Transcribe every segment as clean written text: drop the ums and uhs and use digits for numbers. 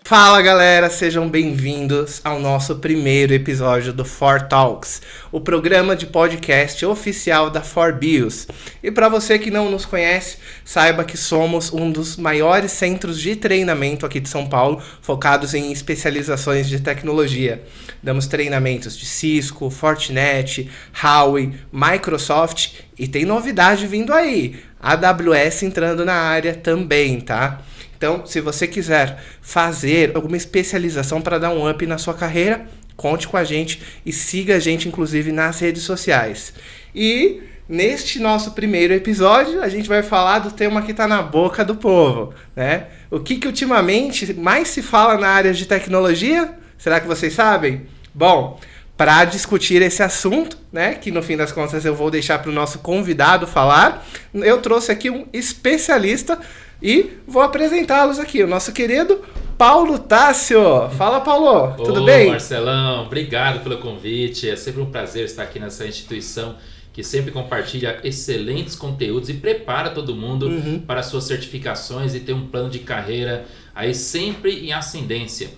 Fala galera, sejam bem-vindos ao nosso primeiro episódio do For Talks, o programa de podcast oficial da ForBios. E para você que não nos conhece, saiba que somos um dos maiores centros de treinamento aqui de São Paulo, focados em especializações de tecnologia. Damos treinamentos de Cisco, Fortinet, Huawei, Microsoft e tem novidade vindo aí, a AWS entrando na área também, tá? Então, se você quiser fazer alguma especialização para dar um up na sua carreira, conte com a gente e siga a gente, inclusive, nas redes sociais. E neste nosso primeiro episódio, a gente vai falar do tema que está na boca do povo, né? O que ultimamente mais se fala na área de tecnologia? Será que vocês sabem? Bom, para discutir esse assunto, né, que no fim das contas eu vou deixar para o nosso convidado falar, eu trouxe aqui um especialista e vou apresentá-los aqui, o nosso querido Paulo Tássio. Fala, Paulo, tudo bem? Marcelão, obrigado pelo convite. É sempre um prazer estar aqui nessa instituição que sempre compartilha excelentes conteúdos e prepara todo mundo para suas certificações e ter um plano de carreira aí sempre em ascendência.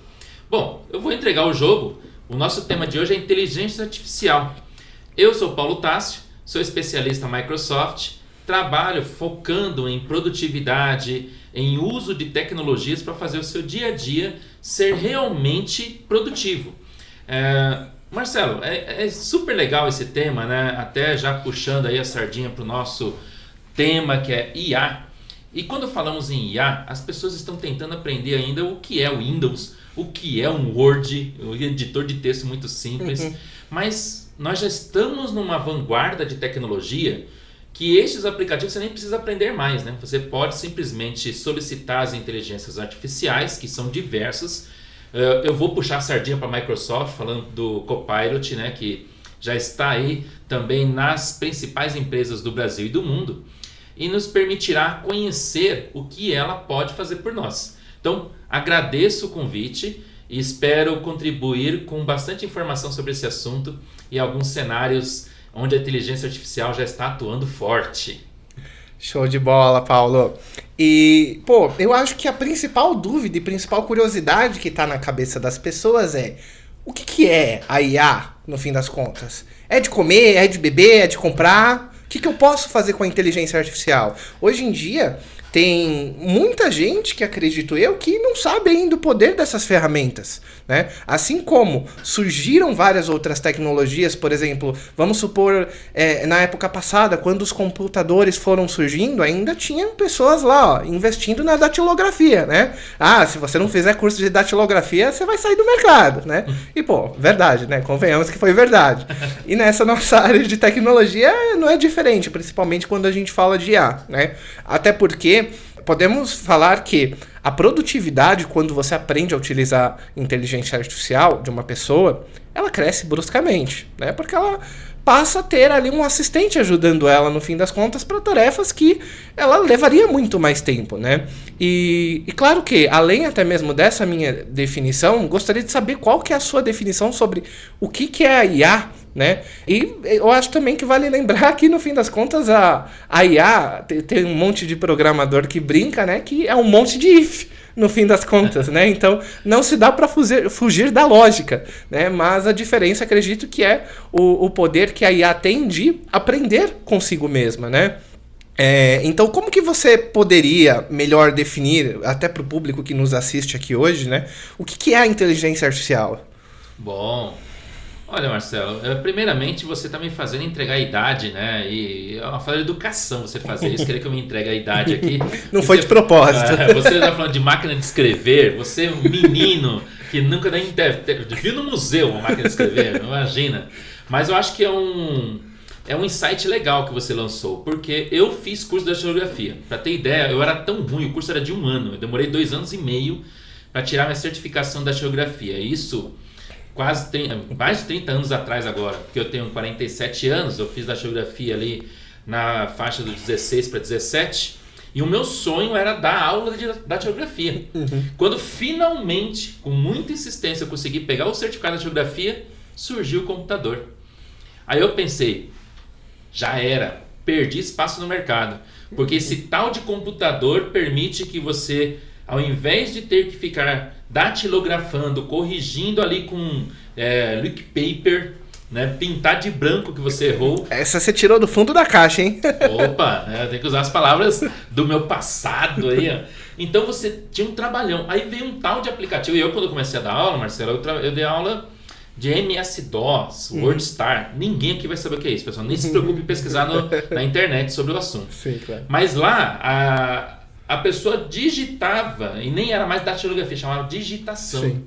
Bom, eu vou entregar o jogo. O nosso tema de hoje é inteligência artificial. Eu sou Paulo Tássio, sou especialista Microsoft. Trabalho focando em produtividade, em uso de tecnologias para fazer o seu dia a dia ser realmente produtivo. Marcelo, é super legal esse tema, né? Até já puxando aí a sardinha para o nosso tema que é IA. E quando falamos em IA, as pessoas estão tentando aprender ainda o que é o Windows, o que é um Word, um editor de texto muito simples. Mas nós já estamos numa vanguarda de tecnologia que estes aplicativos você nem precisa aprender mais, né? Você pode simplesmente solicitar as inteligências artificiais, que são diversas. Eu vou puxar a sardinha para a Microsoft, falando do Copilot, né? Que já está aí também nas principais empresas do Brasil e do mundo, e nos permitirá conhecer o que ela pode fazer por nós. Então, agradeço o convite e espero contribuir com bastante informação sobre esse assunto e alguns cenários onde a inteligência artificial já está atuando forte. Show de bola, Paulo. E, eu acho que a principal dúvida e principal curiosidade que está na cabeça das pessoas é: o que é a IA, no fim das contas? É de comer, é de beber, é de comprar? O que eu posso fazer com a inteligência artificial? Hoje em dia, tem muita gente que, acredito eu, que não sabe ainda o poder dessas ferramentas, né? Assim como surgiram várias outras tecnologias, por exemplo, vamos supor, na época passada, quando os computadores foram surgindo, ainda tinham pessoas lá, investindo na datilografia, né? Se você não fizer curso de datilografia, você vai sair do mercado, né? E, verdade, né? Convenhamos que foi verdade. E nessa nossa área de tecnologia não é diferente, principalmente quando a gente fala de IA, né? Até porque podemos falar que a produtividade, quando você aprende a utilizar inteligência artificial de uma pessoa, ela cresce bruscamente, né? Porque ela passa a ter ali um assistente ajudando ela, no fim das contas, para tarefas que ela levaria muito mais tempo, né? E claro que, além até mesmo dessa minha definição, gostaria de saber qual que é a sua definição sobre o que é a IA, né? E eu acho também que vale lembrar que, no fim das contas, a IA tem um monte de programador que brinca, né? Que é um monte de if, no fim das contas, né? Então, não se dá para fugir da lógica, né? Mas a diferença, acredito, que é o poder que a IA tem de aprender consigo mesma, né? Então, como que você poderia melhor definir, até para o público que nos assiste aqui hoje, né? O que é a inteligência artificial? Bom, olha, Marcelo, primeiramente você está me fazendo entregar a idade, né? E é uma falta de educação você fazer isso, querer que eu me entregue a idade aqui. Não foi de propósito. Você está falando de máquina de escrever, você é um menino que nunca nem viu no museu uma máquina de escrever, imagina. Mas eu acho que é um insight legal que você lançou, porque eu fiz curso de datilografia. Para ter ideia, eu era tão ruim, o curso era de 1 ano, eu demorei 2 anos e meio para tirar minha certificação de datilografia. Isso mais de 30 anos atrás agora, porque eu tenho 47 anos, eu fiz datilografia ali na faixa dos 16 para 17, e o meu sonho era dar aula de datilografia. Quando finalmente, com muita insistência, eu consegui pegar o certificado de datilografia, surgiu o computador. Aí eu pensei, já era, perdi espaço no mercado, porque esse tal de computador permite que você, ao invés de ter que ficar datilografando, corrigindo ali com lick paper, né? Pintar de branco que você errou. Essa você tirou do fundo da caixa, hein? Opa, tem que usar as palavras do meu passado aí, ó. Então você tinha um trabalhão. Aí veio um tal de aplicativo. E eu, quando comecei a dar aula, Marcelo, eu dei aula de MS-DOS, WordStar. Ninguém aqui vai saber o que é isso, pessoal. Nem se preocupe em pesquisar na internet sobre o assunto. Sim, claro. Mas lá, a pessoa digitava, e nem era mais datilografia, chamava digitação. Sim.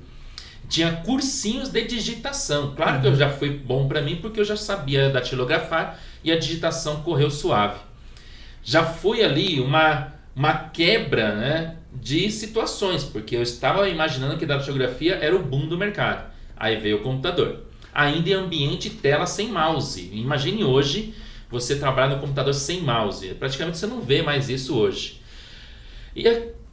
Tinha cursinhos de digitação. Claro que eu já foi bom para mim, porque eu já sabia datilografar e a digitação correu suave. Já foi ali uma quebra, né, de situações, porque eu estava imaginando que datilografia era o boom do mercado. Aí veio o computador. Ainda em ambiente tela sem mouse. Imagine hoje você trabalhar no computador sem mouse. Praticamente você não vê mais isso hoje.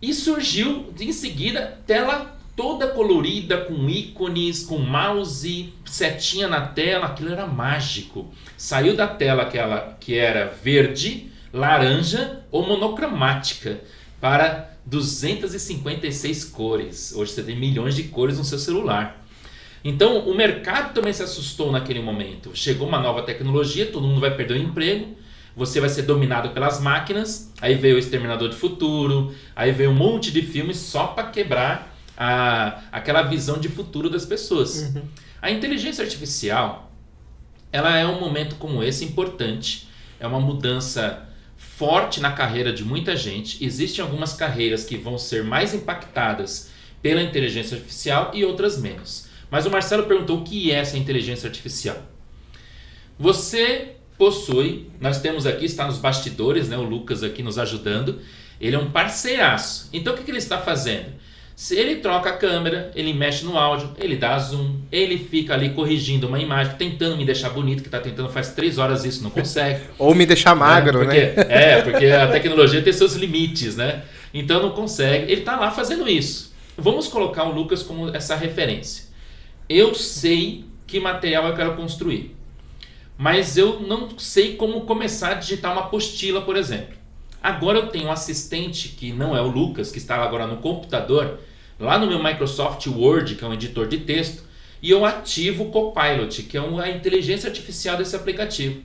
E surgiu em seguida tela toda colorida, com ícones, com mouse, setinha na tela. Aquilo era mágico. Saiu da tela aquela que era verde, laranja ou monocromática para 256 cores. Hoje você tem milhões de cores no seu celular. Então o mercado também se assustou naquele momento. Chegou uma nova tecnologia, todo mundo vai perder o emprego, você vai ser dominado pelas máquinas. Aí veio o Exterminador do Futuro, aí veio um monte de filmes só para quebrar aquela visão de futuro das pessoas. A inteligência artificial, ela é um momento como esse importante, é uma mudança forte na carreira de muita gente. Existem algumas carreiras que vão ser mais impactadas pela inteligência artificial e outras menos. Mas o Marcelo perguntou o que é essa inteligência artificial. Você possui, nós temos aqui, está nos bastidores, né, o Lucas aqui nos ajudando, ele é um parceiraço. Então o que ele está fazendo? Se ele troca a câmera, ele mexe no áudio, ele dá zoom, ele fica ali corrigindo uma imagem, tentando me deixar bonito, que está tentando faz 3 horas isso, não consegue. Ou me deixar magro, porque, né? Porque a tecnologia tem seus limites, né? Então não consegue. Ele está lá fazendo isso. Vamos colocar o Lucas como essa referência. Eu sei que material eu quero construir, mas eu não sei como começar a digitar uma apostila, por exemplo. Agora eu tenho um assistente que não é o Lucas, que está agora no computador, lá no meu Microsoft Word, que é um editor de texto, e eu ativo o Copilot, que é a inteligência artificial desse aplicativo.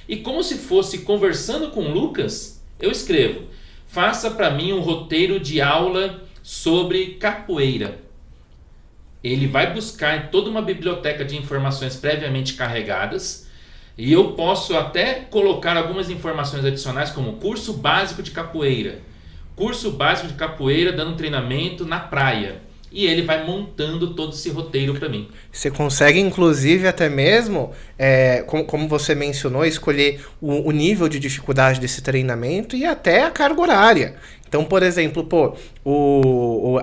E como se fosse conversando com o Lucas, eu escrevo: faça para mim um roteiro de aula sobre capoeira. Ele vai buscar toda uma biblioteca de informações previamente carregadas, e eu posso até colocar algumas informações adicionais, como curso básico de capoeira dando treinamento na praia. E ele vai montando todo esse roteiro para mim. Você consegue, inclusive, até mesmo, como você mencionou, escolher o nível de dificuldade desse treinamento e até a carga horária. Então, por exemplo,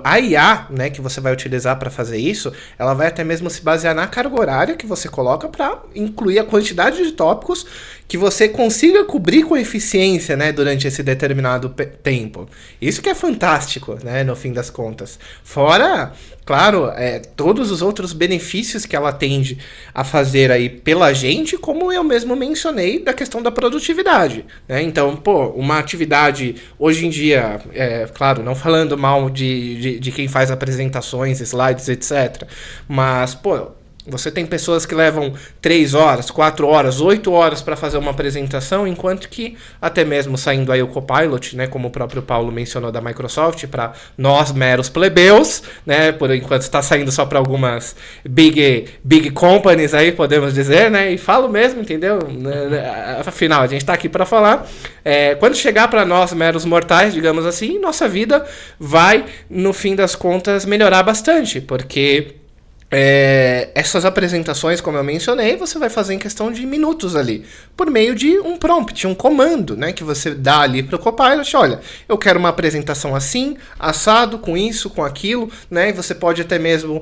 a IA, né, que você vai utilizar para fazer isso, ela vai até mesmo se basear na carga horária que você coloca para incluir a quantidade de tópicos que você consiga cobrir com eficiência, né, durante esse determinado tempo. Isso que é fantástico, né, no fim das contas. Fora, claro, todos os outros benefícios que ela tende a fazer aí pela gente, como eu mesmo mencionei, da questão da produtividade, né? Então, uma atividade hoje em dia, claro, não falando mal de quem faz apresentações, slides, etc. Mas, você tem pessoas que levam 3 horas, 4 horas, 8 horas para fazer uma apresentação, enquanto que até mesmo saindo aí o Copilot, né, como o próprio Paulo mencionou da Microsoft, para nós meros plebeus, né, por enquanto está saindo só para algumas big companies aí, podemos dizer, né, e falo mesmo, entendeu? Afinal, a gente está aqui para falar. Quando chegar para nós meros mortais, digamos assim, nossa vida vai, no fim das contas, melhorar bastante, porque essas apresentações, como eu mencionei, você vai fazer em questão de minutos ali, por meio de um prompt, um comando, né, que você dá ali para o Copilot. Olha, eu quero uma apresentação assim, assado, com isso, com aquilo, né, e você pode até mesmo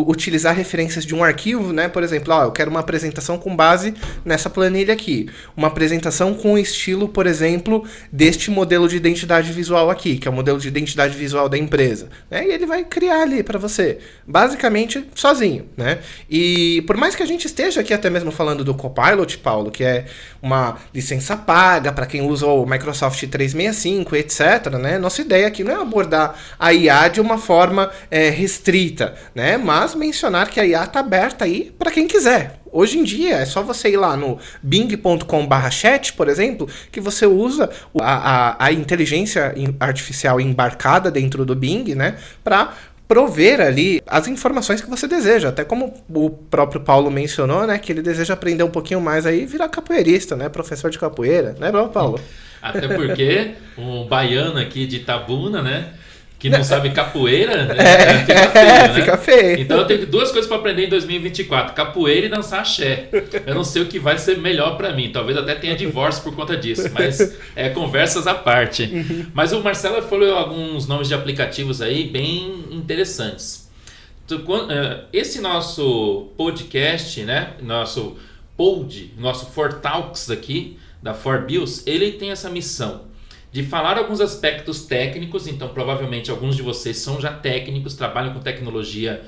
utilizar referências de um arquivo, né, por exemplo, eu quero uma apresentação com base nessa planilha aqui, uma apresentação com o estilo, por exemplo, deste modelo de identidade visual aqui, que é o modelo de identidade visual da empresa, né, e ele vai criar ali para você. Basicamente, totalmente sozinho, né? E por mais que a gente esteja aqui até mesmo falando do Copilot, Paulo, que é uma licença paga para quem usa o Microsoft 365, etc., né? Nossa ideia aqui não é abordar a IA de uma forma restrita, né? Mas mencionar que a IA está aberta aí para quem quiser. Hoje em dia, é só você ir lá no bing.com/chat, por exemplo, que você usa a inteligência artificial embarcada dentro do Bing, né, para prover ali as informações que você deseja. Até como o próprio Paulo mencionou, né, que ele deseja aprender um pouquinho mais aí e virar capoeirista, né, professor de capoeira, né, Paulo? Até porque um baiano aqui de Itabuna, né, que não sabe capoeira, né? Fica feio, né? Fica feio. Então eu tenho duas coisas para aprender em 2024, capoeira e dançar axé. Eu não sei o que vai ser melhor para mim, talvez até tenha divórcio por conta disso, mas conversas à parte. Mas o Marcelo falou alguns nomes de aplicativos aí bem interessantes. Esse nosso podcast, né? Nosso For Talks aqui, da For Bills, ele tem essa missão de falar alguns aspectos técnicos. Então provavelmente alguns de vocês são já técnicos, trabalham com tecnologia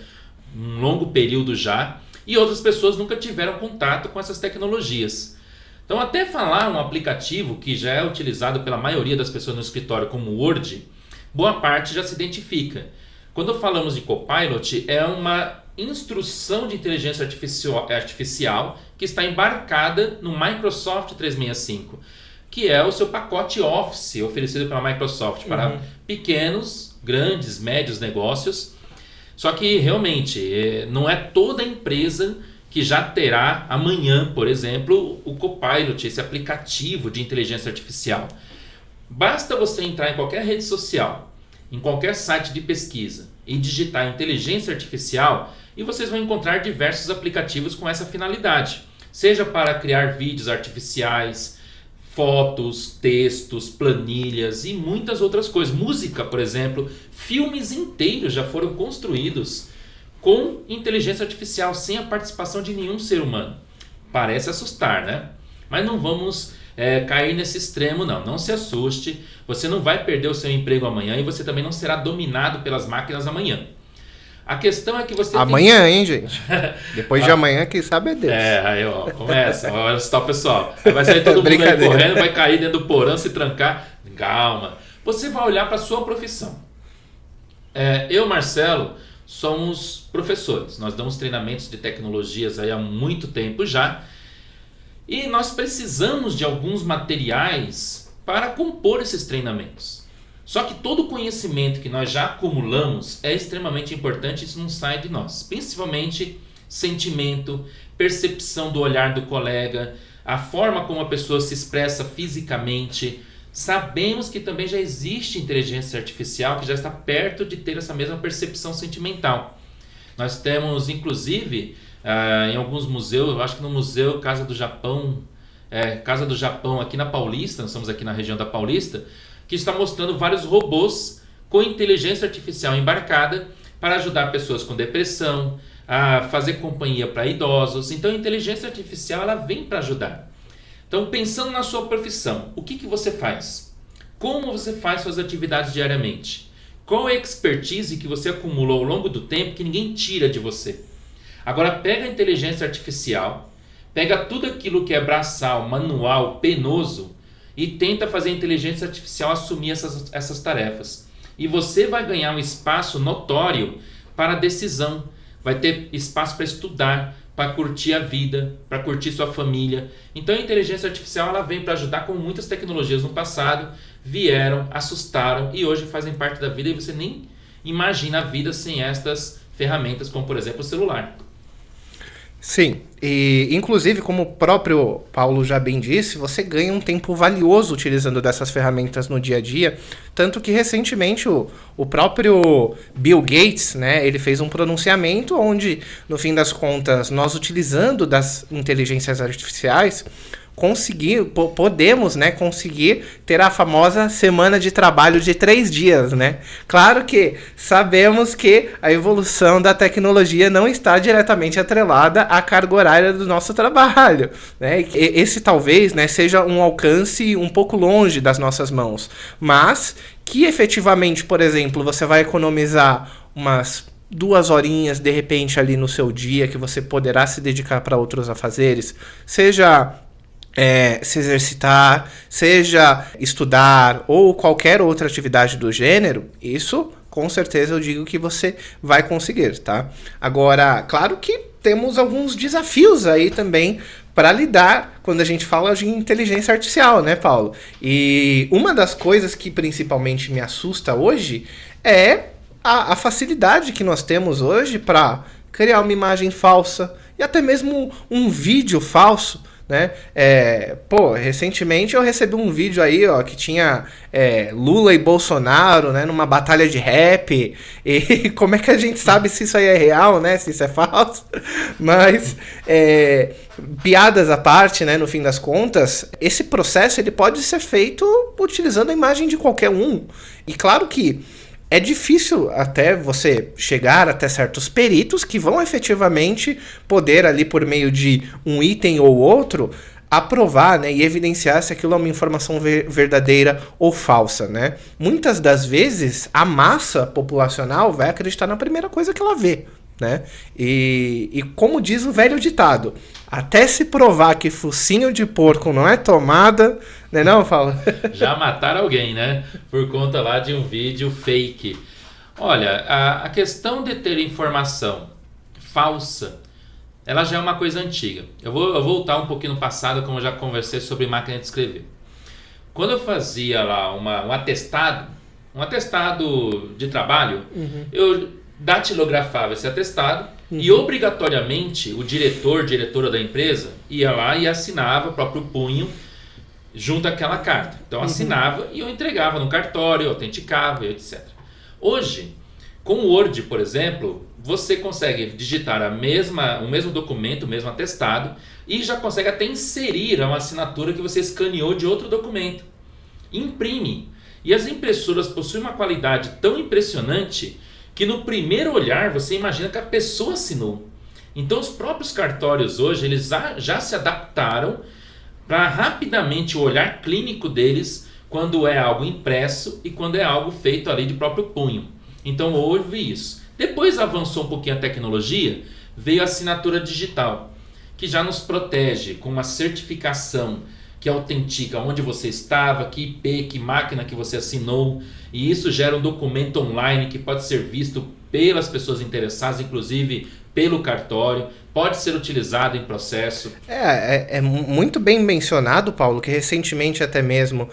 um longo período já, e outras pessoas nunca tiveram contato com essas tecnologias. Então até falar um aplicativo que já é utilizado pela maioria das pessoas no escritório como o Word, boa parte já se identifica. Quando falamos de Copilot, é uma instrução de inteligência artificial que está embarcada no Microsoft 365, que é o seu pacote Office oferecido pela Microsoft para pequenos, grandes, médios negócios. Só que realmente não é toda empresa que já terá amanhã, por exemplo, o Copilot, esse aplicativo de inteligência artificial. Basta você entrar em qualquer rede social, em qualquer site de pesquisa e digitar inteligência artificial, e vocês vão encontrar diversos aplicativos com essa finalidade. Seja para criar vídeos artificiais, fotos, textos, planilhas e muitas outras coisas. Música, por exemplo, filmes inteiros já foram construídos com inteligência artificial, sem a participação de nenhum ser humano. Parece assustar, né? Mas não vamos cair nesse extremo, não. Não se assuste, você não vai perder o seu emprego amanhã e você também não será dominado pelas máquinas amanhã. A questão é que você amanhã, hein, gente? Depois de amanhã, quem sabe é Deus. Aí, ó, começa. Olha só, pessoal. Aí vai sair todo mundo aí correndo, vai cair dentro do porão, se trancar. Calma. Você vai olhar para a sua profissão. Eu, Marcelo, somos professores. Nós damos treinamentos de tecnologias aí há muito tempo já. E nós precisamos de alguns materiais para compor esses treinamentos. Só que todo o conhecimento que nós já acumulamos é extremamente importante, isso não sai de nós. Principalmente sentimento, percepção do olhar do colega, a forma como a pessoa se expressa fisicamente. Sabemos que também já existe inteligência artificial que já está perto de ter essa mesma percepção sentimental. Nós temos, inclusive, em alguns museus, eu acho que no Museu Casa do Japão, aqui na Paulista, nós estamos aqui na região da Paulista, que está mostrando vários robôs com inteligência artificial embarcada para ajudar pessoas com depressão, a fazer companhia para idosos. Então a inteligência artificial ela vem para ajudar. Então, pensando na sua profissão, o que você faz? Como você faz suas atividades diariamente? Qual é a expertise que você acumulou ao longo do tempo que ninguém tira de você? Agora pega a inteligência artificial, pega tudo aquilo que é braçal, manual, penoso, e tenta fazer a inteligência artificial assumir essas tarefas. E você vai ganhar um espaço notório para decisão. Vai ter espaço para estudar, para curtir a vida, para curtir sua família. Então a inteligência artificial ela vem para ajudar, como muitas tecnologias no passado vieram, assustaram e hoje fazem parte da vida, e você nem imagina a vida sem estas ferramentas, como por exemplo o celular. Sim, e inclusive, como o próprio Paulo já bem disse, você ganha um tempo valioso utilizando dessas ferramentas no dia a dia, tanto que recentemente o próprio Bill Gates, né, ele fez um pronunciamento onde, no fim das contas, nós utilizando das inteligências artificiais, podemos, né, conseguir ter a famosa semana de trabalho de 3 dias, né? Claro que sabemos que a evolução da tecnologia não está diretamente atrelada à carga horária do nosso trabalho, né? Esse talvez, né, seja um alcance um pouco longe das nossas mãos, mas que efetivamente, por exemplo, você vai economizar umas 2 horinhas, de repente, ali no seu dia, que você poderá se dedicar para outros afazeres, seja se exercitar, seja estudar ou qualquer outra atividade do gênero, isso com certeza eu digo que você vai conseguir, tá? Agora, claro que temos alguns desafios aí também para lidar quando a gente fala de inteligência artificial, né, Paulo? E uma das coisas que principalmente me assusta hoje é a facilidade que nós temos hoje para criar uma imagem falsa e até mesmo um vídeo falso, né? Recentemente eu recebi um vídeo aí, ó, que tinha Lula e Bolsonaro, né, numa batalha de rap, e como é que a gente sabe se isso aí é real, né, se isso é falso? Mas, piadas à parte, né, no fim das contas, esse processo ele pode ser feito utilizando a imagem de qualquer um, e claro que é difícil até você chegar até certos peritos que vão efetivamente poder ali por meio de um item ou outro aprovar, né, e evidenciar se aquilo é uma informação verdadeira ou falsa, né? Muitas das vezes a massa populacional vai acreditar na primeira coisa que ela vê, né? E como diz o velho ditado, até se provar que focinho de porco não é tomada, né não, Paulo? Já mataram alguém, né? Por conta lá de um vídeo fake. Olha, a questão de ter informação falsa, ela já é uma coisa antiga. Eu vou voltar um pouquinho no passado, como eu já conversei sobre máquina de escrever. Quando eu fazia lá um atestado de trabalho, eu datilografava esse atestado e obrigatoriamente o diretora da empresa ia lá e assinava o próprio punho junto àquela carta. Então assinava e eu entregava no cartório, autenticava, etc. Hoje, com o Word, por exemplo, você consegue digitar o mesmo documento, o mesmo atestado, e já consegue até inserir uma assinatura que você escaneou de outro documento. Imprime. E as impressoras possuem uma qualidade tão impressionante que no primeiro olhar você imagina que a pessoa assinou. Então os próprios cartórios hoje eles já se adaptaram para rapidamente o olhar clínico deles quando é algo impresso e quando é algo feito ali de próprio punho. Então houve isso. Depois avançou um pouquinho a tecnologia, veio a assinatura digital, que já nos protege com uma certificação que autentica onde você estava, que IP, que máquina que você assinou, e isso gera um documento online que pode ser visto pelas pessoas interessadas, inclusive pelo cartório, pode ser utilizado em processo. É muito bem mencionado, Paulo, que recentemente até mesmo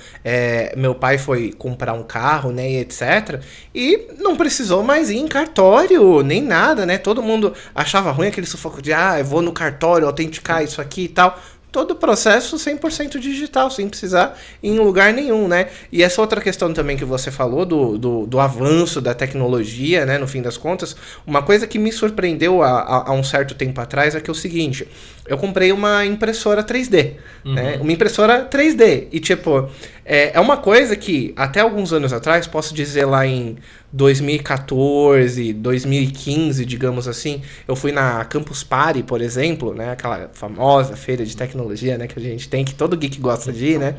meu pai foi comprar um carro, né, e etc. E não precisou mais ir em cartório, nem nada, né? Todo mundo achava ruim aquele sufoco de, eu vou no cartório autenticar isso aqui e tal. Todo o processo 100% digital, sem precisar ir em lugar nenhum, né? E essa outra questão também que você falou do avanço da tecnologia, né? No fim das contas, uma coisa que me surpreendeu há um certo tempo atrás é que é o seguinte, eu comprei uma impressora 3D, né? Uma impressora 3D, e tipo, é uma coisa que até alguns anos atrás, posso dizer lá em 2014, 2015, digamos assim, eu fui na Campus Party, por exemplo, né, aquela famosa feira de tecnologia, né, que a gente tem, que todo geek gosta de ir, né,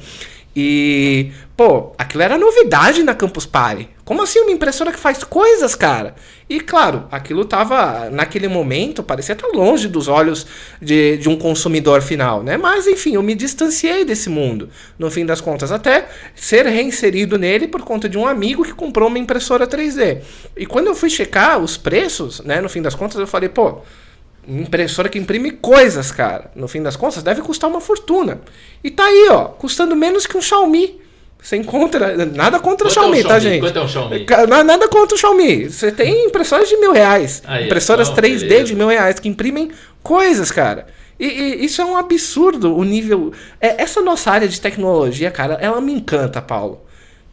e, aquilo era novidade na Campus Party. Como assim uma impressora que faz coisas, cara? E, claro, aquilo tava, naquele momento, parecia estar longe dos olhos de um consumidor final, né? Mas, enfim, eu me distanciei desse mundo, no fim das contas, até ser reinserido nele por conta de um amigo que comprou uma impressora 3D. E quando eu fui checar os preços, né, no fim das contas, eu falei, impressora que imprime coisas, cara. No fim das contas, deve custar uma fortuna. E tá aí, ó, custando menos que um Xiaomi. Você encontra... Nada contra o Xiaomi, tá, gente? Quanto é um Xiaomi? Nada contra o Xiaomi. Você tem impressoras de R$1.000. Aí, impressoras 3D beleza. de R$1.000 que imprimem coisas, cara. E isso é um absurdo, o nível... essa nossa área de tecnologia, cara, ela me encanta, Paulo.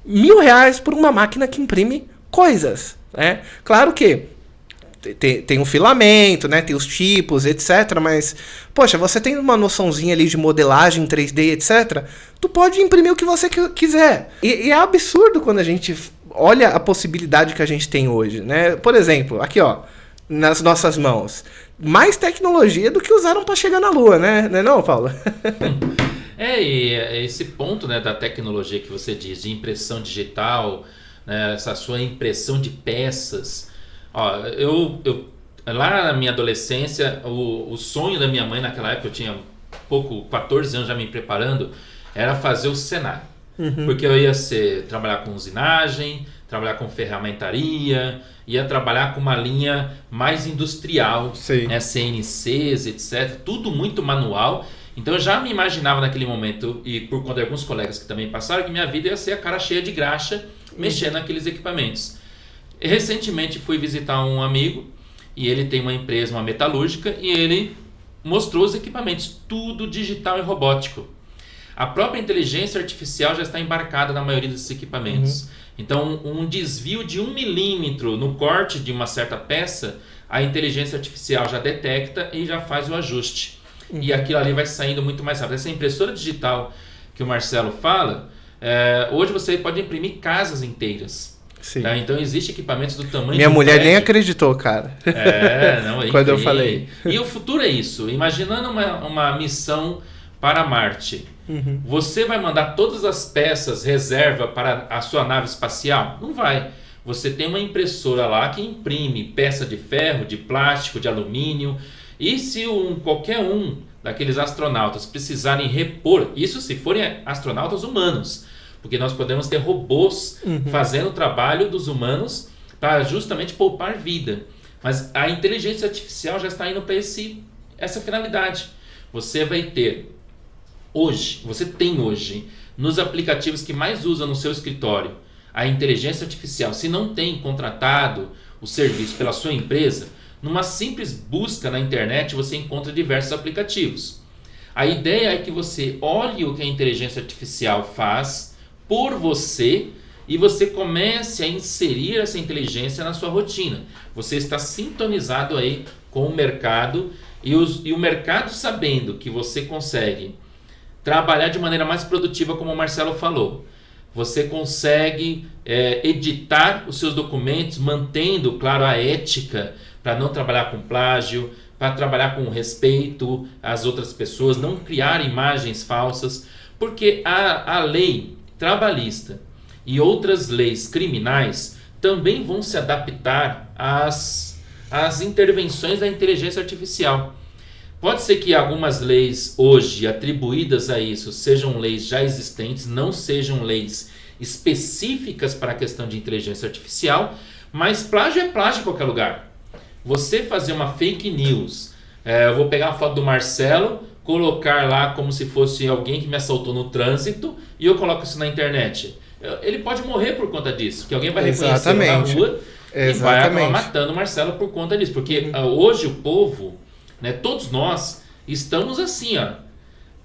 R$1.000 por uma máquina que imprime coisas, né? Claro que tem um filamento, né? Tem os tipos, etc. Mas, poxa, você tem uma noçãozinha ali de modelagem 3D, etc. Tu pode imprimir o que você quiser. E é absurdo quando a gente olha a possibilidade que a gente tem hoje, né? Por exemplo, aqui, ó, nas nossas mãos. Mais tecnologia do que usaram para chegar na Lua, né? Não é não, Paulo? E esse ponto, né, da tecnologia que você diz, de impressão digital, né, essa sua impressão de peças, Ó, lá na minha adolescência, o sonho da minha mãe naquela época, eu tinha 14 anos já me preparando, era fazer o Senai. Porque eu ia trabalhar com usinagem, trabalhar com ferramentaria, ia trabalhar com uma linha mais industrial, né, CNCs, etc. Tudo muito manual. Então eu já me imaginava naquele momento, e por conta de alguns colegas que também passaram, que minha vida ia ser a cara cheia de graxa, mexendo naqueles equipamentos. E recentemente fui visitar um amigo, e ele tem uma empresa, uma metalúrgica, e ele mostrou os equipamentos, tudo digital e robótico. A própria inteligência artificial já está embarcada na maioria desses equipamentos. Então, um desvio de 1 milímetro no corte de uma certa peça, a inteligência artificial já detecta e já faz o ajuste. E aquilo ali vai saindo muito mais rápido. Essa impressora digital que o Marcelo fala, hoje você pode imprimir casas inteiras. Tá? Então, existem equipamentos do tamanho Minha de um mulher prédio. nem acreditou, cara. Quando eu falei. E o futuro é isso. Imaginando uma missão para Marte. Você vai mandar todas as peças reserva para a sua nave espacial? Não vai. Você tem uma impressora lá que imprime peça de ferro, de plástico, de alumínio. E se qualquer um daqueles astronautas precisarem repor, isso se forem astronautas humanos, porque nós podemos ter robôs fazendo o trabalho dos humanos para justamente poupar vida. Mas a inteligência artificial já está indo para essa finalidade. Você vai ter você tem hoje, nos aplicativos que mais usa no seu escritório, a inteligência artificial. Se não tem contratado o serviço pela sua empresa, numa simples busca na internet você encontra diversos aplicativos. A ideia é que você olhe o que a inteligência artificial faz por você e você comece a inserir essa inteligência na sua rotina. Você está sintonizado aí com o mercado e o mercado, sabendo que você consegue trabalhar de maneira mais produtiva, como o Marcelo falou. Você consegue editar os seus documentos, mantendo, claro, a ética, para não trabalhar com plágio, para trabalhar com respeito às outras pessoas, não criar imagens falsas, porque a lei trabalhista e outras leis criminais também vão se adaptar às intervenções da inteligência artificial. Pode ser que algumas leis hoje atribuídas a isso sejam leis já existentes, não sejam leis específicas para a questão de inteligência artificial, mas plágio é plágio em qualquer lugar. Você fazer uma fake news, eu vou pegar a foto do Marcelo, colocar lá como se fosse alguém que me assaltou no trânsito e eu coloco isso na internet. Ele pode morrer por conta disso, que alguém vai reconhecer na rua e vai acabar matando o Marcelo por conta disso. Porque hoje o povo, né, todos nós estamos assim, ó.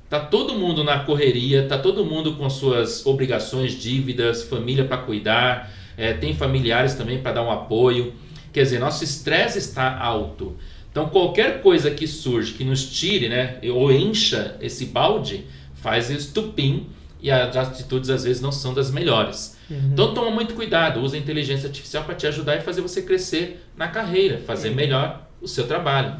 Tá todo mundo na correria, tá todo mundo com suas obrigações, dívidas, família para cuidar, tem familiares também para dar um apoio. Quer dizer, nosso estresse está alto. Então qualquer coisa que surge, que nos tire, né, ou encha esse balde, faz estupim e as atitudes às vezes não são das melhores. Então toma muito cuidado, usa a inteligência artificial para te ajudar e fazer você crescer na carreira, fazer melhor o seu trabalho.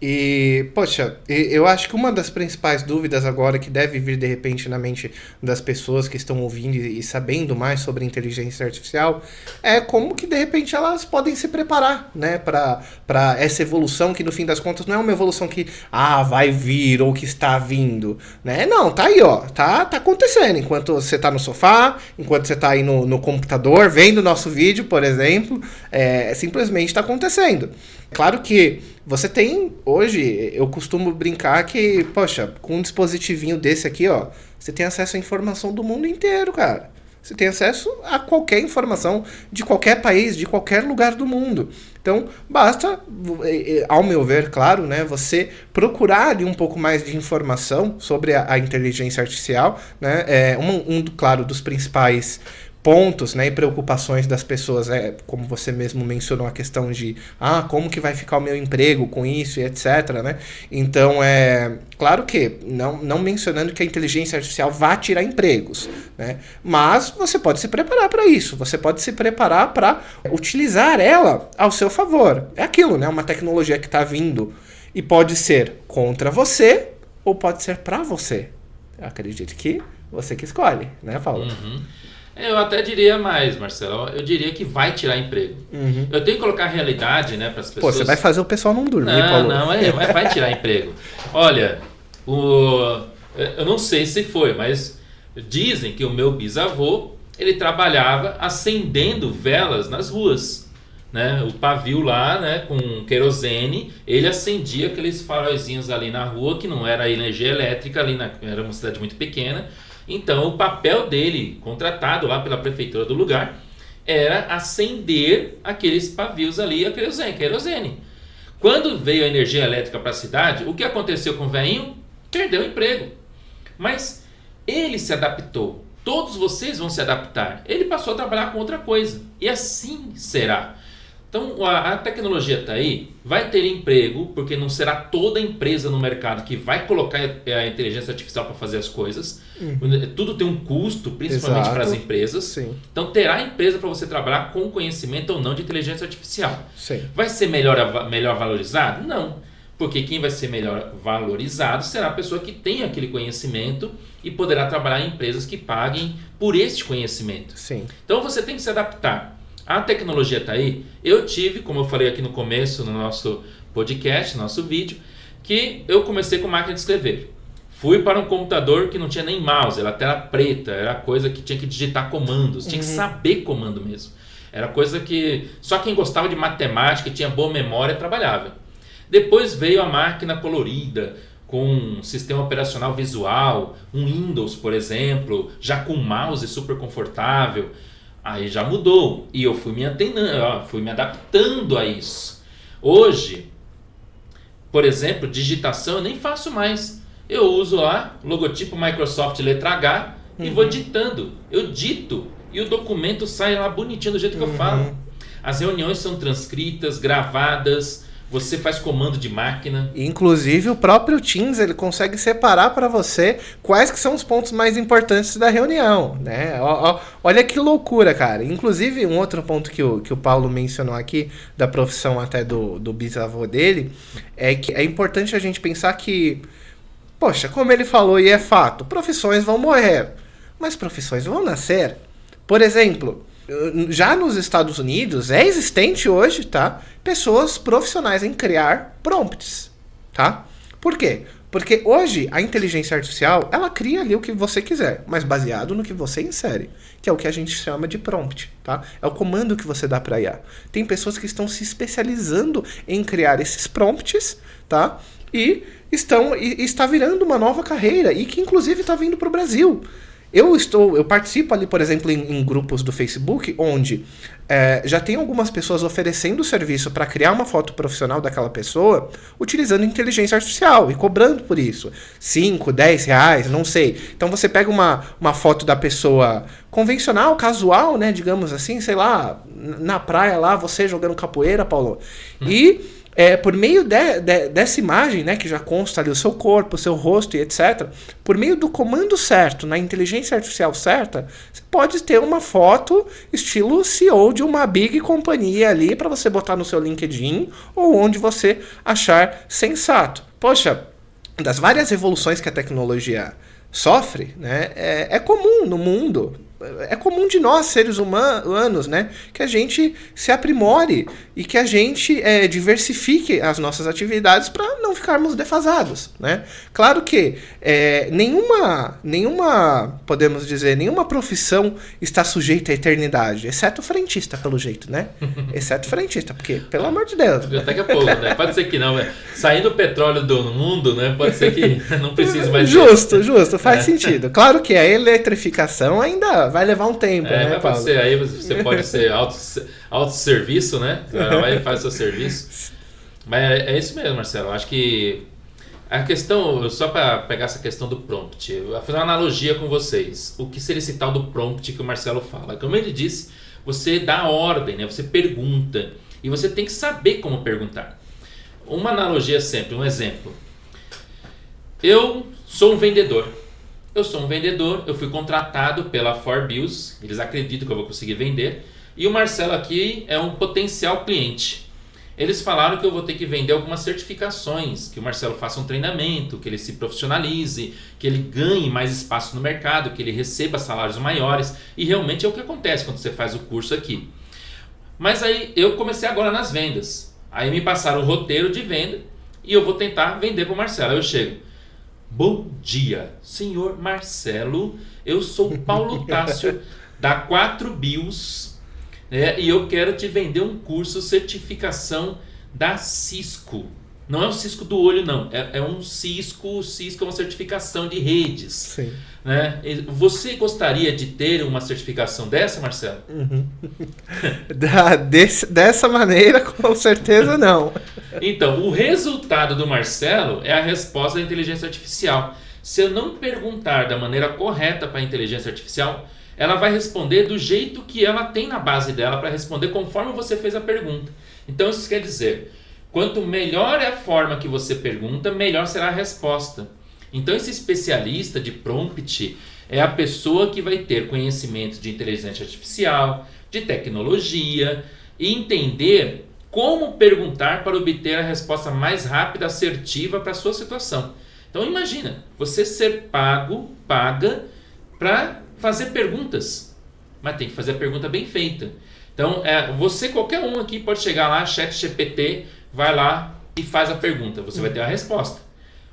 E, poxa, eu acho que uma das principais dúvidas agora que deve vir de repente na mente das pessoas que estão ouvindo e sabendo mais sobre inteligência artificial é como que de repente elas podem se preparar, né, para essa evolução que no fim das contas não é uma evolução que vai vir ou que está vindo, né? Não, tá aí, ó, tá acontecendo enquanto você tá no sofá, enquanto você tá aí no computador vendo o nosso vídeo, por exemplo, simplesmente está acontecendo. Claro que você tem, hoje, eu costumo brincar que, poxa, com um dispositivinho desse aqui, ó, você tem acesso à informação do mundo inteiro, cara. Você tem acesso a qualquer informação de qualquer país, de qualquer lugar do mundo. Então, basta, ao meu ver, claro, né, você procurar ali um pouco mais de informação sobre a inteligência artificial, né, claro, dos principais pontos, né, e preocupações das pessoas, como você mesmo mencionou, a questão de como que vai ficar o meu emprego com isso e etc, né? Então, claro que, não mencionando que a inteligência artificial vá tirar empregos, né? Mas você pode se preparar para isso, você pode se preparar para utilizar ela ao seu favor. É aquilo, né? Uma tecnologia que está vindo e pode ser contra você ou pode ser para você. Eu acredito que você que escolhe, né, Paulo? Eu até diria mais, Marcelo. Eu diria que vai tirar emprego. Eu tenho que colocar a realidade, né, para as pessoas. Pô, você vai fazer o pessoal não dormir, Paulo. Não, vai tirar emprego. Olha, eu não sei se foi, mas dizem que o meu bisavô, ele trabalhava acendendo velas nas ruas. Né? O pavio lá, né, com querosene, ele acendia aqueles faróizinhos ali na rua, que não era energia elétrica, era uma cidade muito pequena. Então o papel dele, contratado lá pela prefeitura do lugar, era acender aqueles pavios ali a querosene. Quando veio a energia elétrica para a cidade, o que aconteceu com o velhinho? Perdeu o emprego. Mas ele se adaptou. Todos vocês vão se adaptar. Ele passou a trabalhar com outra coisa. E assim será. Então a tecnologia está aí, vai ter emprego, porque não será toda empresa no mercado que vai colocar a inteligência artificial para fazer as coisas. Tudo tem um custo, principalmente para as empresas. Sim. Então terá empresa para você trabalhar com conhecimento ou não de inteligência artificial. Sim. Vai ser melhor valorizado? Não. Porque quem vai ser melhor valorizado será a pessoa que tem aquele conhecimento e poderá trabalhar em empresas que paguem por este conhecimento. Sim. Então você tem que se adaptar. A tecnologia está aí. Eu tive, como eu falei aqui no começo, no nosso podcast, no nosso vídeo, que eu comecei com máquina de escrever. Fui para um computador que não tinha nem mouse, era tela preta, era coisa que tinha que digitar comandos, tinha que saber comando mesmo. Era coisa que só quem gostava de matemática e tinha boa memória trabalhava. Depois veio a máquina colorida, com um sistema operacional visual, um Windows, por exemplo, já com mouse super confortável. Aí já mudou e eu fui me adaptando a isso. Hoje, por exemplo, digitação eu nem faço mais. Eu uso lá logotipo Microsoft letra H e vou ditando. Eu dito e o documento sai lá bonitinho do jeito que eu falo. As reuniões são transcritas, gravadas. Você faz comando de máquina. Inclusive o próprio Teams, ele consegue separar para você quais que são os pontos mais importantes da reunião, né? Olha que loucura, cara. Inclusive um outro ponto que o Paulo mencionou aqui, da profissão até do bisavô dele, é que é importante a gente pensar que, poxa, como ele falou e é fato, profissões vão morrer, mas profissões vão nascer. Por exemplo, já nos Estados Unidos é existente hoje, tá? Pessoas profissionais em criar prompts, tá? Por quê? Porque hoje a inteligência artificial, ela cria ali o que você quiser, mas baseado no que você insere, que é o que a gente chama de prompt, tá? É o comando que você dá para IA. Tem pessoas que estão se especializando em criar esses prompts, tá? E está virando uma nova carreira e que inclusive está vindo para o Brasil. Eu participo ali, por exemplo, em grupos do Facebook, onde já tem algumas pessoas oferecendo serviço para criar uma foto profissional daquela pessoa, utilizando inteligência artificial e cobrando por isso. 5, 10 reais, não sei. Então você pega uma foto da pessoa convencional, casual, né, digamos assim, sei lá, na praia lá, você jogando capoeira, Paulo, e por meio dessa imagem, né, que já consta ali o seu corpo, o seu rosto e etc., por meio do comando certo, na inteligência artificial certa, você pode ter uma foto estilo CEO de uma big companhia ali para você botar no seu LinkedIn ou onde você achar sensato. Poxa, das várias revoluções que a tecnologia sofre, né, é comum no mundo. É comum de nós, seres humanos, né, que a gente se aprimore e que a gente diversifique as nossas atividades para não ficarmos defasados, né? Claro que nenhuma, podemos dizer, nenhuma profissão está sujeita à eternidade, exceto o frentista, pelo jeito, né? Exceto o frentista, porque, pelo amor de Deus. Daqui a pouco, né? Pode ser que não, saindo o petróleo do mundo, né? Pode ser que não precise mais Justo, faz sentido. Claro que a eletrificação ainda vai levar um tempo, né, Paulo? Pode ser, aí você pode ser autosserviço, né? Vai fazer seu serviço. Mas é isso mesmo, Marcelo. Acho que a questão, só para pegar essa questão do prompt, eu vou fazer uma analogia com vocês. O que seria esse tal do prompt que o Marcelo fala? Como ele disse, você dá ordem, né? Você pergunta. E você tem que saber como perguntar. Uma analogia sempre, um exemplo. Eu sou um vendedor. Eu fui contratado pela Forbills, eles acreditam que eu vou conseguir vender, e o Marcelo aqui é um potencial cliente. Eles falaram que eu vou ter que vender algumas certificações, que o Marcelo faça um treinamento, que ele se profissionalize, que ele ganhe mais espaço no mercado, que ele receba salários maiores. E realmente é o que acontece quando você faz o curso aqui. Mas aí eu comecei agora nas vendas. Aí me passaram o roteiro de venda e eu vou tentar vender para o Marcelo. Aí eu chego: bom dia, senhor Marcelo, eu sou o Paulo Tássio da 4 Bios, e eu quero te vender um curso certificação da Cisco. Não é um Cisco do olho, não. É um Cisco. O Cisco é uma certificação de redes. Sim. Né? Você gostaria de ter uma certificação dessa, Marcelo? Uhum. Dessa maneira, com certeza não. Então, o resultado do Marcelo é a resposta da inteligência artificial. Se eu não perguntar da maneira correta para a inteligência artificial, ela vai responder do jeito que ela tem na base dela para responder conforme você fez a pergunta. Então, isso quer dizer, quanto melhor é a forma que você pergunta, melhor será a resposta. Então, esse especialista de prompt é a pessoa que vai ter conhecimento de inteligência artificial, de tecnologia e entender como perguntar para obter a resposta mais rápida, assertiva para a sua situação. Então, imagina, você ser paga para fazer perguntas, mas tem que fazer a pergunta bem feita. Então, qualquer um aqui pode chegar lá, ChatGPT, vai lá e faz a pergunta, você vai ter a resposta.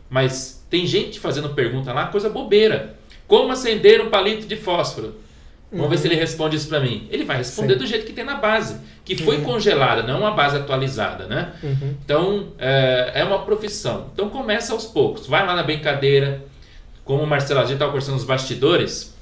Mas tem gente fazendo pergunta lá, coisa bobeira. Como acender um palito de fósforo? Vamos ver se ele responde isso para mim. Ele vai responder do jeito que tem na base, que foi congelada, não uma base atualizada, né? Então, é uma profissão. Então, começa aos poucos. Vai lá na brincadeira. Como o Marcelo, a gente estava conversando nos bastidores,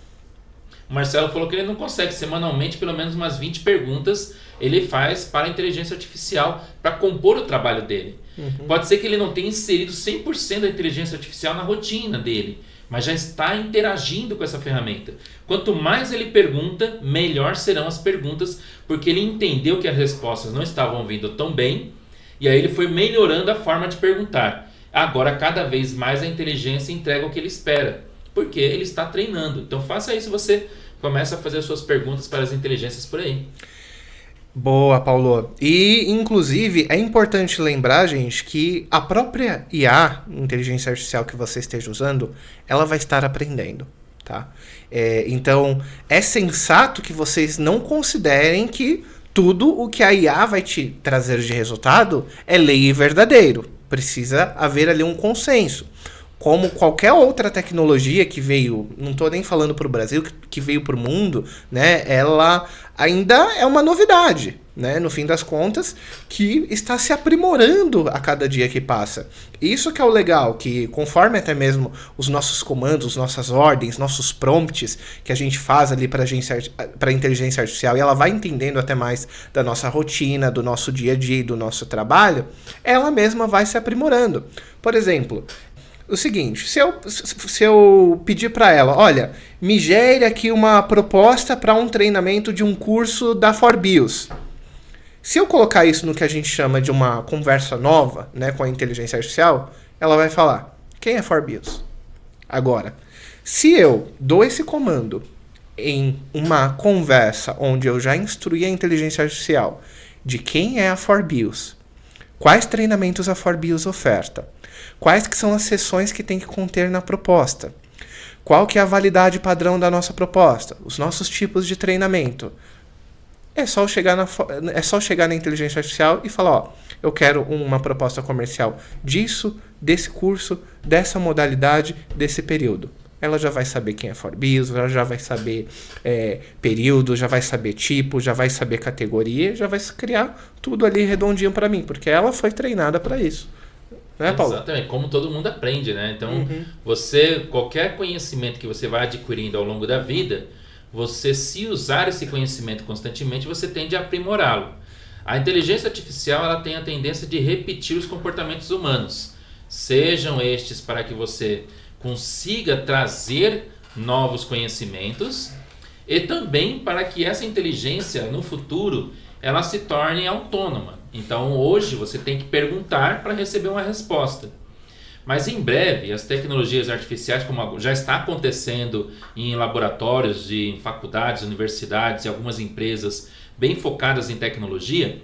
o Marcelo falou que ele não consegue semanalmente, pelo menos umas 20 perguntas, ele faz para a inteligência artificial para compor o trabalho dele. Pode ser que ele não tenha inserido 100% da inteligência artificial na rotina dele, mas já está interagindo com essa ferramenta. Quanto mais ele pergunta, melhor serão as perguntas, porque ele entendeu que as respostas não estavam vindo tão bem, e aí ele foi melhorando a forma de perguntar. Agora, cada vez mais a inteligência entrega o que ele espera, porque ele está treinando. Então faça isso, você começa a fazer as suas perguntas para as inteligências por aí. Boa, Paulo. E, inclusive, é importante lembrar, gente, que a própria IA, inteligência artificial que você esteja usando, ela vai estar aprendendo, tá? Então, é sensato que vocês não considerem que tudo o que a IA vai te trazer de resultado é lei e verdadeiro. Precisa haver ali um consenso. Como qualquer outra tecnologia que veio, não estou nem falando para o Brasil, que veio para o mundo, né, ela ainda é uma novidade, né, no fim das contas, que está se aprimorando a cada dia que passa. Isso que é o legal, que conforme até mesmo os nossos comandos, nossas ordens, nossos prompts que a gente faz ali para a inteligência artificial, e ela vai entendendo até mais da nossa rotina, do nosso dia a dia e do nosso trabalho, ela mesma vai se aprimorando. Por exemplo, o seguinte, se eu pedir para ela, olha, me gere aqui uma proposta para um treinamento de um curso da 4Bios. Se eu colocar isso no que a gente chama de uma conversa nova, né, com a inteligência artificial, ela vai falar, quem é 4Bios? Agora, se eu dou esse comando em uma conversa onde eu já instruí a inteligência artificial de quem é a 4Bios, quais treinamentos a 4Bios oferta, quais que são as sessões que tem que conter na proposta, qual que é a validade padrão da nossa proposta, os nossos tipos de treinamento. É só chegar na inteligência artificial e falar, ó, eu quero uma proposta comercial disso, desse curso, dessa modalidade, desse período. Ela já vai saber quem é 4Bios, ela já vai saber período, já vai saber tipo, já vai saber categoria, já vai criar tudo ali redondinho para mim, porque ela foi treinada para isso. Né, Paulo? Exatamente, como todo mundo aprende, né? Então, qualquer conhecimento que você vai adquirindo ao longo da vida, você, se usar esse conhecimento constantemente, você tende a aprimorá-lo. A inteligência artificial, ela tem a tendência de repetir os comportamentos humanos, sejam estes para que você consiga trazer novos conhecimentos e também para que essa inteligência no futuro ela se torne autônoma. Então hoje você tem que perguntar para receber uma resposta, mas em breve as tecnologias artificiais, como já está acontecendo em laboratórios, em faculdades, universidades e algumas empresas bem focadas em tecnologia,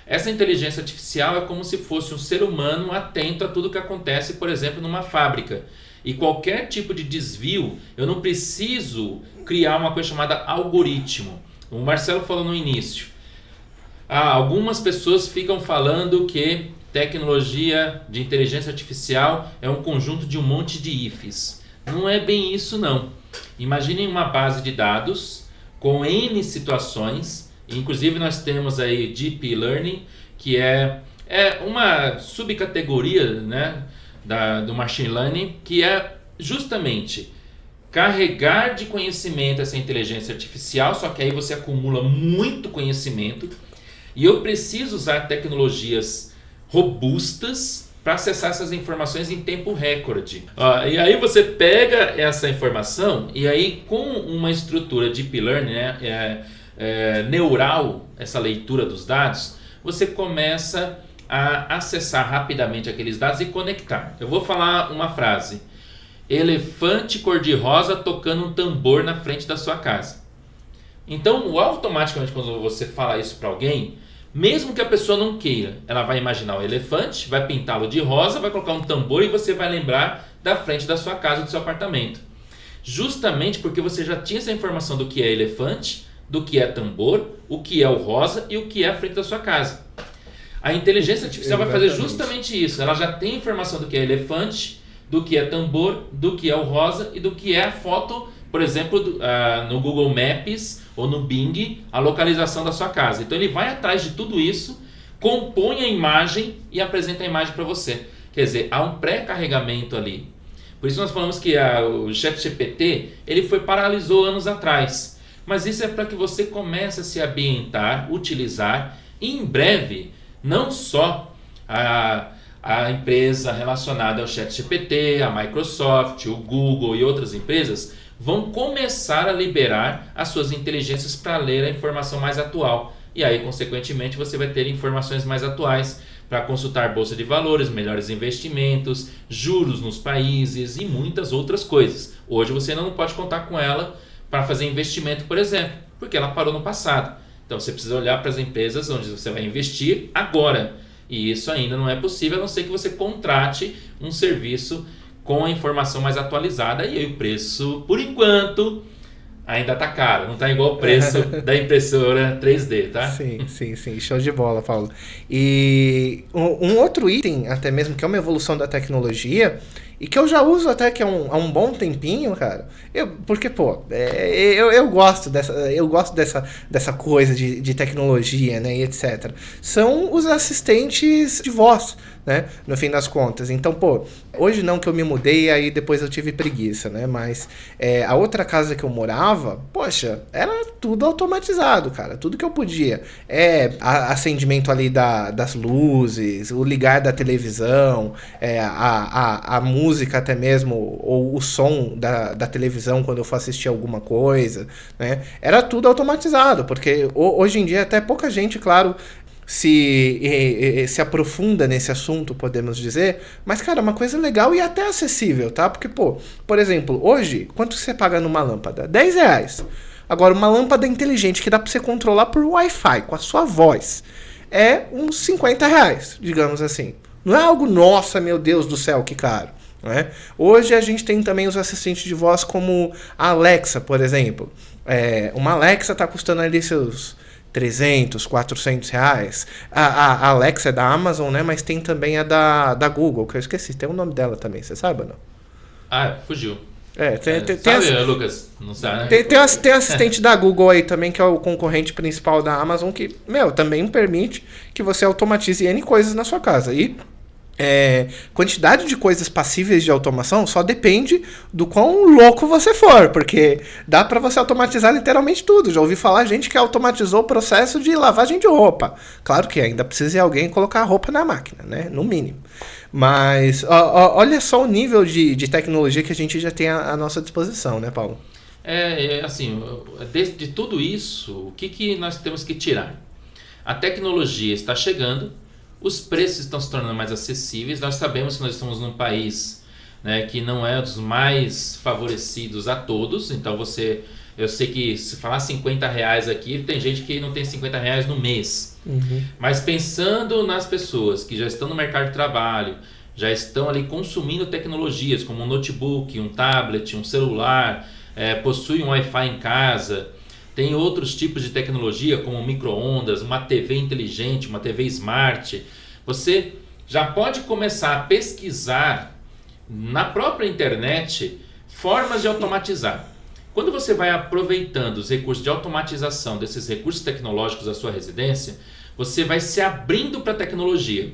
Essa inteligência artificial é como se fosse um ser humano atento a tudo que acontece, por exemplo, numa fábrica. E qualquer tipo de desvio, eu não preciso criar uma coisa chamada algoritmo. O Marcelo falou no início. Algumas pessoas ficam falando que tecnologia de inteligência artificial é um conjunto de um monte de ifs. Não é bem isso, não. Imaginem uma base de dados com N situações. Inclusive nós temos aí Deep Learning, que é uma subcategoria, né, do Machine Learning, que é justamente carregar de conhecimento essa inteligência artificial, só que aí você acumula muito conhecimento, e eu preciso usar tecnologias robustas para acessar essas informações em tempo recorde. E aí você pega essa informação, e aí com uma estrutura Deep Learning, né, neural, essa leitura dos dados, você começa a acessar rapidamente aqueles dados e conectar. Eu vou falar uma frase: elefante cor-de-rosa tocando um tambor na frente da sua casa. Então, automaticamente, quando você fala isso para alguém, mesmo que a pessoa não queira, ela vai imaginar o elefante, vai pintá-lo de rosa, vai colocar um tambor e você vai lembrar da frente da sua casa, do seu apartamento. Justamente porque você já tinha essa informação do que é elefante, do que é tambor, o que é o rosa e o que é a frente da sua casa. A inteligência artificial vai fazer justamente isso. Ela já tem informação do que é elefante, do que é tambor, do que é o rosa e do que é a foto, por exemplo, no Google Maps ou no Bing, a localização da sua casa. Então ele vai atrás de tudo isso, compõe a imagem e apresenta a imagem para você. Quer dizer, há um pré-carregamento ali. Por isso nós falamos que o ChatGPT ele paralisou anos atrás. Mas isso é para que você comece a se ambientar, utilizar, e em breve, não só a empresa relacionada ao ChatGPT, a Microsoft, o Google e outras empresas vão começar a liberar as suas inteligências para ler a informação mais atual. E aí, consequentemente, você vai ter informações mais atuais para consultar bolsa de valores, melhores investimentos, juros nos países e muitas outras coisas. Hoje você não pode contar com ela para fazer investimento, por exemplo, porque ela parou no passado. Então você precisa olhar para as empresas onde você vai investir agora. E isso ainda não é possível, a não ser que você contrate um serviço com a informação mais atualizada. E aí o preço, por enquanto, ainda está caro. Não está igual o preço da impressora 3D, tá? Sim. Show de bola, Paulo. E um outro item, até mesmo, que é uma evolução da tecnologia, e que eu já uso até que há um bom tempinho, cara. Porque, eu gosto dessa coisa de tecnologia, né, e etc. São os assistentes de voz, né, no fim das contas. Então, hoje não, que eu me mudei, aí depois eu tive preguiça, né, mas a outra casa que eu morava, poxa, era tudo automatizado, cara, tudo que eu podia. Acendimento ali das luzes, o ligar da televisão, a música até mesmo, ou o som da televisão quando eu for assistir alguma coisa, né, era tudo automatizado, porque hoje em dia até pouca gente, claro, se aprofunda nesse assunto, podemos dizer, mas, cara, é uma coisa legal e até acessível, tá? Porque, por exemplo, hoje, quanto você paga numa lâmpada? R$10. Agora, uma lâmpada inteligente que dá pra você controlar por Wi-Fi, com a sua voz, é uns R$50, digamos assim. Não é algo, nossa, meu Deus do céu, que caro, né? Hoje a gente tem também os assistentes de voz como a Alexa, por exemplo. Uma Alexa tá custando ali seus R$300, R$400. A Alexa é da Amazon, né? Mas tem também a da Google, que eu esqueci. Tem o nome dela também, você sabe ou não? Fugiu. Sabe, Lucas? Não sabe, né? Tem assistente da Google aí também, que é o concorrente principal da Amazon, que, também permite que você automatize N coisas na sua casa. E quantidade de coisas passíveis de automação só depende do quão louco você for, porque dá pra você automatizar literalmente tudo. Já ouvi falar gente que automatizou o processo de lavagem de roupa. Claro que ainda precisa de alguém colocar a roupa na máquina, né? No mínimo. Mas olha só o nível de tecnologia que a gente já tem à nossa disposição, né, Paulo? Assim, de tudo isso, o que nós temos que tirar? A tecnologia está chegando, os preços estão se tornando mais acessíveis. Nós sabemos que nós estamos num país, né, que não é dos mais favorecidos a todos. Então você Eu sei que se falar R$50 aqui, tem gente que não tem R$50 no mês. Mas pensando nas pessoas que já estão no mercado de trabalho, já estão ali consumindo tecnologias como um notebook, um tablet, um celular, possui um Wi-Fi em casa, tem outros tipos de tecnologia como um micro-ondas, uma TV inteligente, uma TV smart. Você já pode começar a pesquisar na própria internet formas de automatizar. Quando você vai aproveitando os recursos de automatização desses recursos tecnológicos da sua residência, você vai se abrindo para a tecnologia.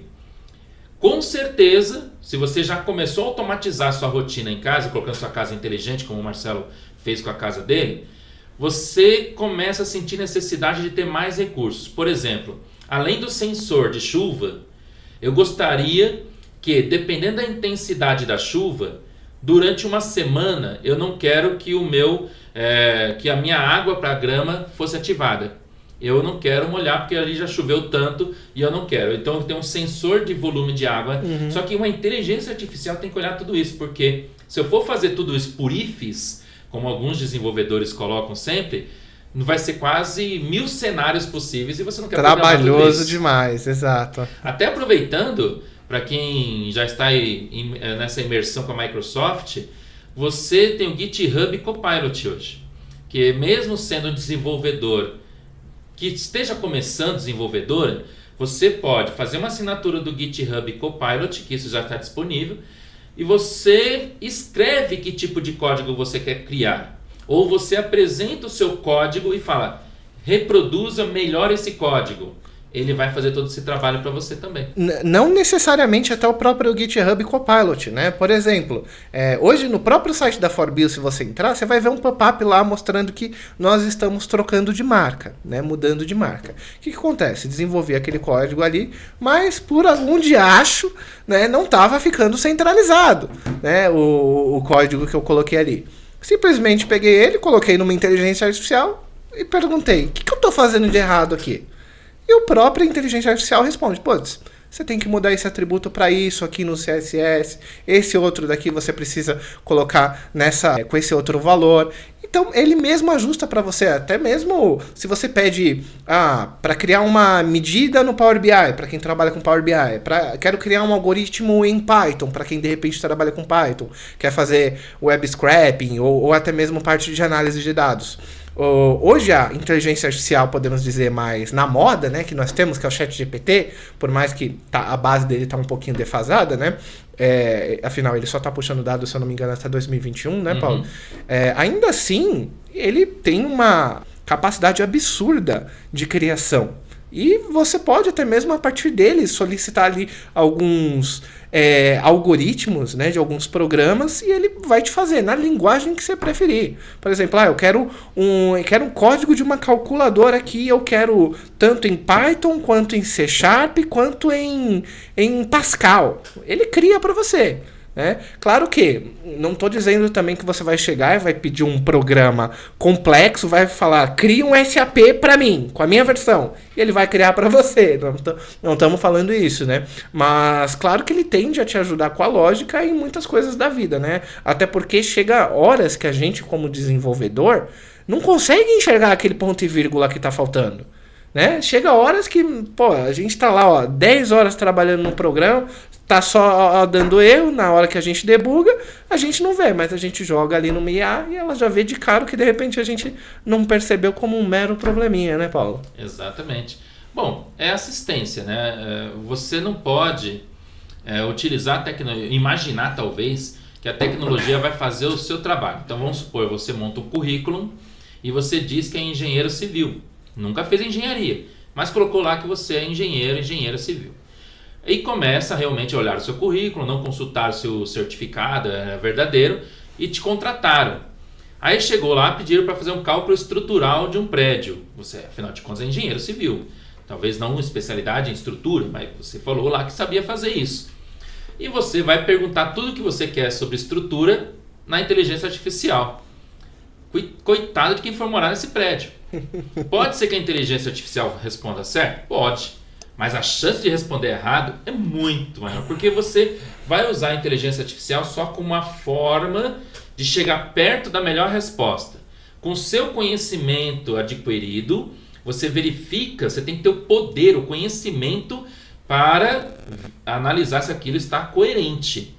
Com certeza, se você já começou a automatizar a sua rotina em casa, colocando sua casa inteligente, como o Marcelo fez com a casa dele, você começa a sentir necessidade de ter mais recursos. Por exemplo, além do sensor de chuva, eu gostaria que, dependendo da intensidade da chuva, durante uma semana eu não quero que que a minha água para a grama fosse ativada. Eu não quero molhar porque ali já choveu tanto e eu não quero. Então eu tenho um sensor de volume de água. Só que uma inteligência artificial tem que olhar tudo isso, porque se eu for fazer tudo isso por IFs, como alguns desenvolvedores colocam sempre, vai ser quase 1000 cenários possíveis e você não quer programar tudo isso. Trabalhoso demais, exato. Até aproveitando, para quem já está aí nessa imersão com a Microsoft, você tem o GitHub Copilot hoje, que mesmo sendo um desenvolvedor que esteja começando desenvolvedor, você pode fazer uma assinatura do GitHub Copilot, que isso já está disponível, e você escreve que tipo de código você quer criar. Ou você apresenta o seu código e fala, reproduza melhor esse código. Ele vai fazer todo esse trabalho para você também. Não necessariamente até o próprio GitHub Copilot, né? Por exemplo, hoje no próprio site da Forbio, se você entrar, você vai ver um pop-up lá mostrando que nós estamos trocando de marca, né? Mudando de marca. O que acontece? Desenvolvi aquele código ali, mas por algum diacho, né, não estava ficando centralizado, né? O código que eu coloquei ali. Simplesmente peguei ele, coloquei numa inteligência artificial e perguntei, o que eu estou fazendo de errado aqui? E o próprio inteligência artificial responde, você tem que mudar esse atributo para isso aqui no CSS, esse outro daqui você precisa colocar com esse outro valor. Então ele mesmo ajusta para você, até mesmo se você pede para criar uma medida no Power BI, para quem trabalha com Power BI, quero criar um algoritmo em Python, para quem de repente trabalha com Python, quer fazer web scraping ou até mesmo parte de análise de dados. Hoje a inteligência artificial, podemos dizer, mais na moda, né, que nós temos, que é o ChatGPT, por mais que a base dele está um pouquinho defasada, né, afinal ele só está puxando dados, se eu não me engano, até 2021, né, Paulo? Ainda assim, ele tem uma capacidade absurda de criação. E você pode até mesmo a partir dele solicitar ali alguns algoritmos, né, de alguns programas, e ele vai te fazer na linguagem que você preferir. Por exemplo, eu quero um código de uma calculadora aqui, eu quero tanto em Python, quanto em C#, quanto em Pascal. Ele cria para você. Claro que não estou dizendo também que você vai chegar e vai pedir um programa complexo, vai falar, cria um SAP para mim, com a minha versão, e ele vai criar para você. Não estamos falando isso, né? Mas claro que ele tende a te ajudar com a lógica em muitas coisas da vida, né? Até porque chega horas que a gente, como desenvolvedor, não consegue enxergar aquele ponto e vírgula que está faltando. Né? Chega horas que a gente tá lá 10 horas trabalhando no programa, tá só dando erro. Na hora que a gente debuga, a gente não vê, mas a gente joga ali no IA e ela já vê de cara que de repente a gente não percebeu como um mero probleminha, né, Paulo? Exatamente. Bom, é assistência, né? Você não pode utilizar a tecnologia, imaginar talvez que a tecnologia vai fazer o seu trabalho. Então vamos supor, você monta um currículo e você diz que é engenheiro civil. Nunca fez engenharia, mas colocou lá que você é engenheira civil. E começa realmente a olhar o seu currículo, não consultar se o certificado é verdadeiro e te contrataram. Aí chegou lá, pediram para fazer um cálculo estrutural de um prédio. Você, afinal de contas, é engenheiro civil. Talvez não uma especialidade em estrutura, mas você falou lá que sabia fazer isso. E você vai perguntar tudo o que você quer sobre estrutura na inteligência artificial. Coitado de quem for morar nesse prédio. Pode ser que a inteligência artificial responda certo? Pode. Mas a chance de responder errado é muito maior. Porque você vai usar a inteligência artificial só como uma forma de chegar perto da melhor resposta. Com o seu conhecimento adquirido, você verifica, você tem que ter o poder, o conhecimento para analisar se aquilo está coerente.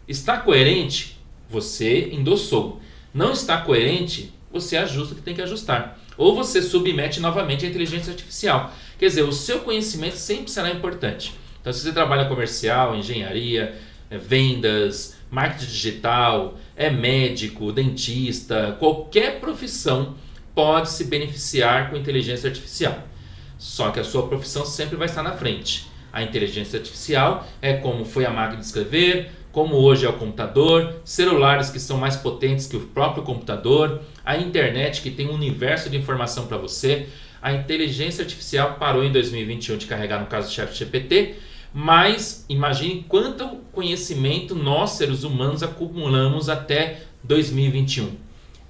Está coerente? Você endossou. Não está coerente? Você ajusta o que tem que ajustar. Ou você submete novamente à inteligência artificial. Quer dizer, o seu conhecimento sempre será importante. Então, se você trabalha comercial, engenharia, vendas, marketing digital, é médico, dentista, qualquer profissão pode se beneficiar com inteligência artificial. Só que a sua profissão sempre vai estar na frente. A inteligência artificial é como foi a máquina de escrever, como hoje é o computador, celulares que são mais potentes que o próprio computador, a internet que tem um universo de informação para você. A inteligência artificial parou em 2021 de carregar, no caso do ChatGPT, mas imagine quanto conhecimento nós, seres humanos, acumulamos até 2021.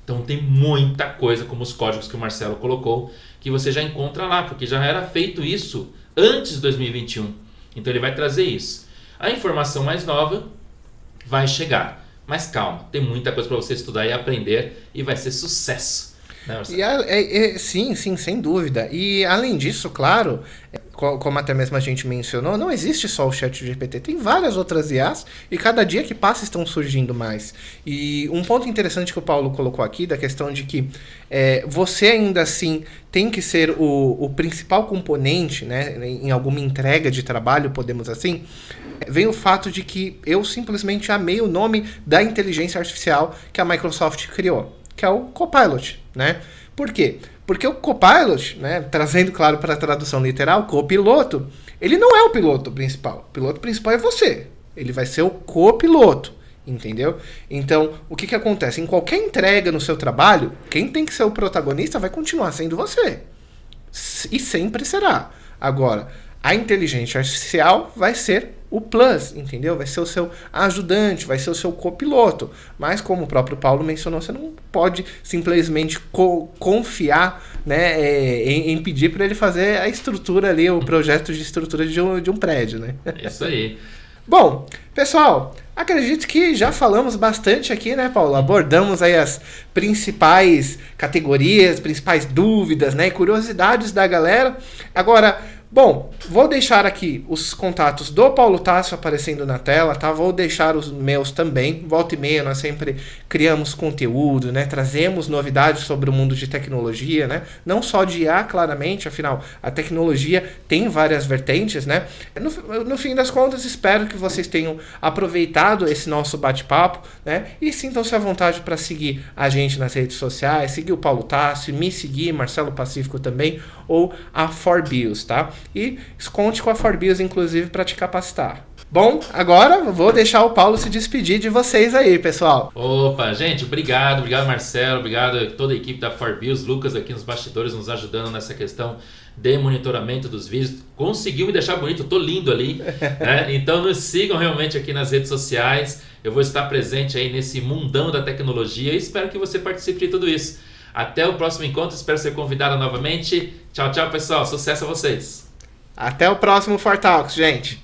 Então tem muita coisa, como os códigos que o Marcelo colocou, que você já encontra lá, porque já era feito isso antes de 2021. Então ele vai trazer isso. A informação mais nova vai chegar. Mas calma, tem muita coisa para você estudar e aprender e vai ser sucesso. Né, Marcelo? Sim, sem dúvida. E além disso, claro, como até mesmo a gente mencionou, não existe só o ChatGPT, tem várias outras IAs e cada dia que passa estão surgindo mais. E um ponto interessante que o Paulo colocou aqui, da questão de que você ainda assim tem que ser o principal componente, né, em alguma entrega de trabalho, podemos assim, vem o fato de que eu simplesmente amei o nome da inteligência artificial que a Microsoft criou, que é o Copilot, né? Por quê? Porque o Copilot, né, trazendo claro para a tradução literal, copiloto, ele não é o piloto principal. O piloto principal é você. Ele vai ser o copiloto, entendeu? Então, o que acontece? Em qualquer entrega no seu trabalho, quem tem que ser o protagonista vai continuar sendo você. E sempre será. Agora, a inteligência artificial vai ser o plus, entendeu? Vai ser o seu ajudante, vai ser o seu copiloto. Mas, como o próprio Paulo mencionou, você não pode simplesmente confiar, né, em pedir para ele fazer a estrutura ali, o projeto de estrutura de um prédio, né? Isso aí. Bom, pessoal, acredito que já falamos bastante aqui, né, Paulo? Abordamos aí as principais categorias, principais dúvidas, né, e curiosidades da galera. Agora, bom, vou deixar aqui os contatos do Paulo Tássio aparecendo na tela, tá? Vou deixar os meus também. Volta e meia, nós sempre criamos conteúdo, né? Trazemos novidades sobre o mundo de tecnologia, né? Não só de IA, claramente, afinal, a tecnologia tem várias vertentes, né? No fim das contas, espero que vocês tenham aproveitado esse nosso bate-papo, né? E sintam-se à vontade para seguir a gente nas redes sociais, seguir o Paulo Tássio, me seguir, Marcelo Pacífico também, ou a ForBios, tá? E conte com a ForBios, inclusive, para te capacitar. Bom, agora vou deixar o Paulo se despedir de vocês aí, pessoal. Opa, gente, obrigado Marcelo, obrigado a toda a equipe da ForBios, Lucas aqui nos bastidores nos ajudando nessa questão de monitoramento dos vídeos. Conseguiu me deixar bonito, eu tô lindo ali, né? Então nos sigam realmente aqui nas redes sociais, eu vou estar presente aí nesse mundão da tecnologia e espero que você participe de tudo isso. Até o próximo encontro, espero ser convidado novamente. Tchau, tchau, pessoal. Sucesso a vocês. Até o próximo ForTalks, gente.